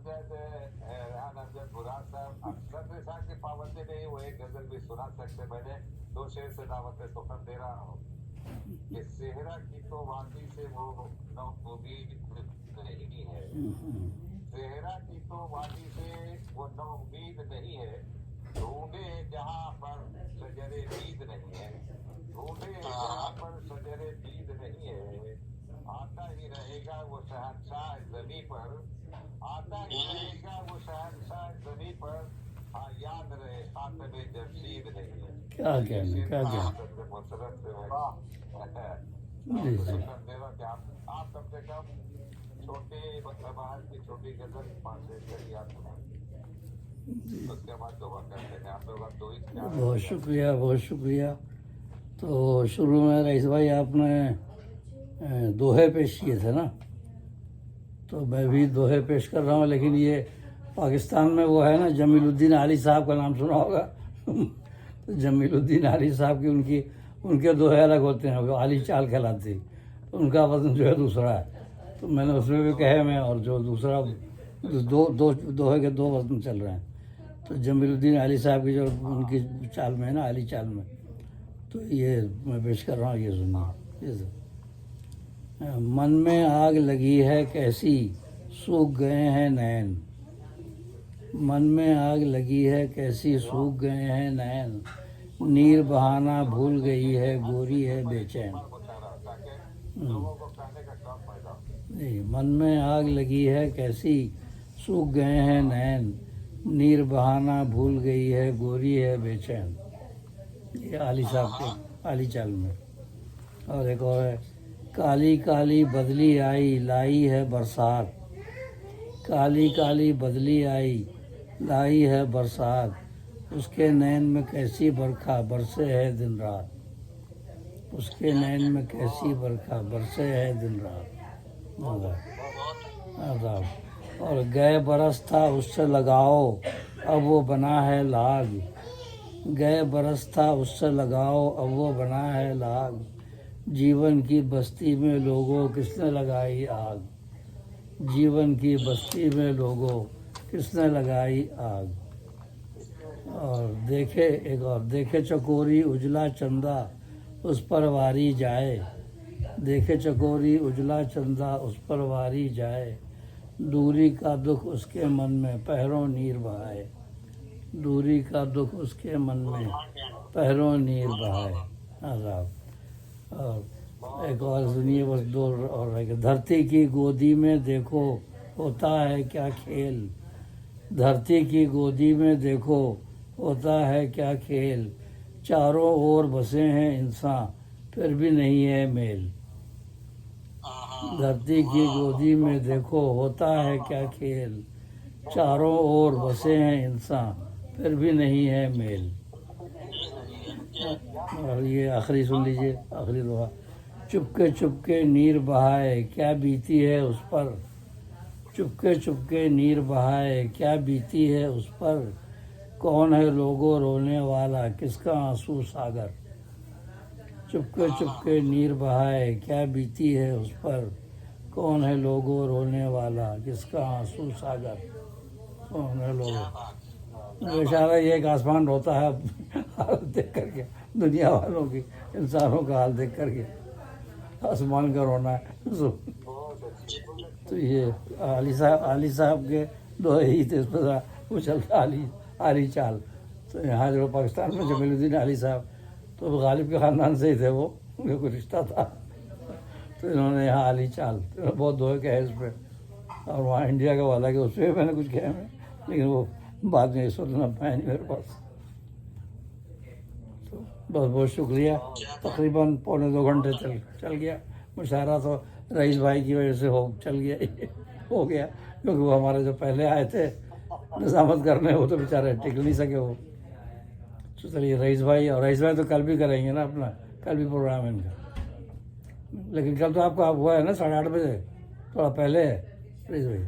امجد ریحان امجد مراد صاحب اکثر صاحب کی پابندی نہیں، وہ ایک غزل بھی سنا سکتے. میں نے 2 شعر سے دعوت سخن دے رہا ہوں کہ صحرا کی تو وادی سے وہ نو امید نہیں ہے، صحرا کی تو وادی سے وہ نو امید نہیں ہے، ڈھونڈے جہاں پر شجر بید نہیں ہے، ڈھونڈے جہاں پر شجر بید نہیں ہے، آتا ہی رہے گا وہ شہنشاہ زمیں پر، آتا ہی رہے گا وہ شہنشاہ زمیں پر، ہاں یاد رہے خاتم جمشید نہیں ہے. کیا کہنا، کیا کہنا. مسرت سے جی جی آپ کم سے کم چھوٹے باہر کی چھوٹی غزل 5 سے یاد سنائیں، اس کے بعد دعا کرتے ہیں. آپ لوگ دو ہی بہت شکریہ، بہت شکریہ. تو شروع میں رئیس بھائی آپ نے دوہے پیش کیے تھے نا، تو میں بھی دوہے پیش کر رہا ہوں. لیکن یہ پاکستان میں وہ ہے نا جمیل الدین علی صاحب کا نام سنا ہوگا. تو جمیل الدین علی صاحب کی ان کے دوہے الگ ہوتے ہیں، وہ علی چال کہلاتی، ان کا وزن جو ہے دوسرا ہے. تو میں نے اس میں بھی کہے میں، اور جو دوسرا دوہے کے 2 وزن چل رہے ہیں. تو جمیل الدین علی صاحب کی جو ان کی چال میں ہے نا، علی چال میں، تو یہ میں پیش کر رہا ہوں، یہ سنیے. من میں آگ لگی ہے کیسی سوکھ گئے ہیں نین، من میں آگ لگی ہے کیسی سوکھ گئے ہیں نین، نیر بہانا بھول گئی ہے گوری ہے بے چین. من میں آگ لگی ہے کیسی سوکھ گئے ہیں نین، نیر بہانا بھول گئی ہے گوری ہے بے چین. یہ علی صاحب کے علی چال میں. اور ایک اور ہے، کالی کالی بدلی آئی لائی ہے برسات، کالی کالی بدلی آئی لائی ہے برسات، اس کے نین میں کیسی برکھا برسے ہے دن رات، اس کے نین میں کیسی برکھا برسے ہے دن رات. آداب. اور گئے برس تھا اس سے لگاؤ اب وہ بنا ہے لاگ، گئے برس تھا اس سے لگاؤ اب وہ بنا ہے لاگ، جیون کی بستی میں لوگوں کس نے لگائی آگ، جیون کی بستی میں لوگوں کس نے لگائی آگ. اور دیکھے ایک اور، دیکھے چکوری اجلا چندہ اس پر واری جائے، دیکھے چکوری اجلا چندہ اس پر واری جائے، دوری کا دکھ اس کے من میں پہروں نیر بہائے، دوری کا دکھ اس کے من میں پہروں نیر بہائے. آداب. اور ایک اور سنیے، بس 2 اور رہ گئے. دھرتی کی گودی میں دیکھو ہوتا ہے کیا کھیل، دھرتی کی گودی میں دیکھو ہوتا ہے کیا کھیل، چاروں اور بسے ہیں انسان پھر بھی نہیں ہے میل، دھرتی کی گودی میں دیکھو ہوتا ہے کیا کھیل، چاروں اور بسے ہیں انسان پھر بھی نہیں ہے میل. اور یہ آخری سن لیجیے، آخری دعا. چپکے چپکے نیر بہائے کیا بیتی ہے اس پر، چپکے چپکے نیر بہائے کیا بیتی ہے اس پر، کون ہے لوگوں رونے والا کس کا آنسو ساگر، چپکے چپکے نیر بہائے کیا بیتی ہے اس پر، کون ہے لوگوں رونے والا کس کا آنسو ساگر، کون ہے لوگوں. اشارہ یہ ایک آسمان ہوتا ہے حالت دیکھ کر کے، دنیا والوں کی، انسانوں کا حال دیکھ کر کے آسمان کا رونا ہے. تو یہ علی صاحب کے 2 ہی تھے، اس پر وہ چلتا علی چال. تو یہاں جو پاکستان میں جمیل الدین علی صاحب تو غالب کے خاندان سے ہی تھے، وہ ان کا کوئی رشتہ تھا. تو انہوں نے یہاں علی چال بہت دوہے کہے اس پہ. اور وہاں انڈیا کا والا کہ اس پہ میں نے کچھ کہے میں، لیکن وہ بعد میں اس وقت نہ پائے نہیں میرے پاس. تو بہت بہت شکریہ. تقریباً 1.25 گھنٹے چل گیا مشاعرہ. تو رئیس بھائی کی وجہ سے چل گیا ہو گیا، کیونکہ وہ ہمارے جو پہلے آئے تھے نظامت کرنے، وہ تو بیچارے ٹک نہیں سکے وہ. تو چلیے رئیس بھائی، اور رئیس بھائی تو کل بھی کریں گے نا اپنا، کل بھی پروگرام ہے ان کا. لیکن کل تو آپ کا ہوا ہے نا 8:30 بجے، تھوڑا پہلے ہے رئیس بھائی.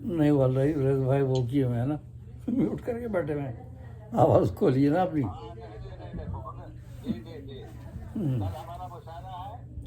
نہیں بول رہی رئیس بھائی، وہ کیے ہوئے ہیں نا، میوٹ کر کے بیٹھے ہوئے ہیں. آواز کھولیے نا اپنی.